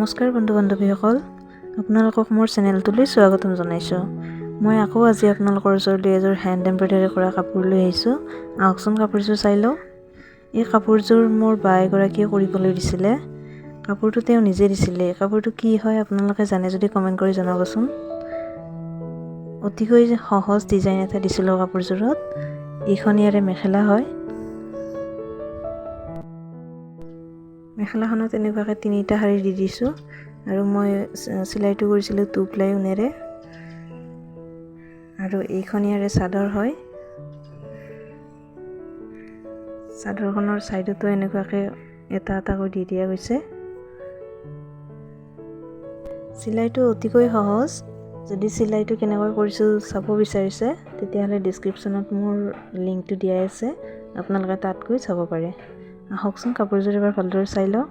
নমস্কাৰ বন্ধু বান্ধৱীসকল, আপোনালোকক মোৰ চেনেলটোলৈ স্বাগতম জনাইছোঁ। মই আকৌ আজি আপোনালোকৰ ওচৰলৈ এযোৰ হেণ্ড এম্ব্ৰইডাৰী কৰা কাপোৰ লৈ আহিছোঁ। আহকচোন কাপোৰযোৰ চাই লওঁ। এই কাপোৰযোৰ মোৰ বা এগৰাকীয়ে কৰিবলৈ দিছিলে। কাপোৰটো তেওঁ নিজে দিছিলে। কাপোৰটো কি হয় আপোনালোকে জানে যদি কমেণ্ট কৰি জনাবচোন। অতিকৈ সহজ ডিজাইন এটা দিছিলোঁ কাপোৰযোৰত। এইখন ইয়াৰে মেখেলা হয়। মেখেলাখনত এনেকুৱাকৈ 3টা শাৰী দি দিছোঁ আৰু মই চিলাইটো কৰিছিলোঁ 2 প্লাই ঊণেৰে। আৰু এইখন ইয়াৰে চাদৰ হয়। চাদৰখনৰ ছাইডতো এনেকুৱাকৈ এটা এটাকৈ দি দিয়া গৈছে। চিলাইটো অতিকৈ সহজ। যদি চিলাইটো কেনেকৈ কৰিছোঁ চাব বিচাৰিছে তেতিয়াহ'লে ডেছক্ৰিপশ্যনত মোৰ লিংকটো দিয়াই আছে, আপোনালোকে তাত গৈ চাব পাৰে। আহকচোন কাপোৰযোৰ এবাৰ ভালদৰে চাই লওঁ।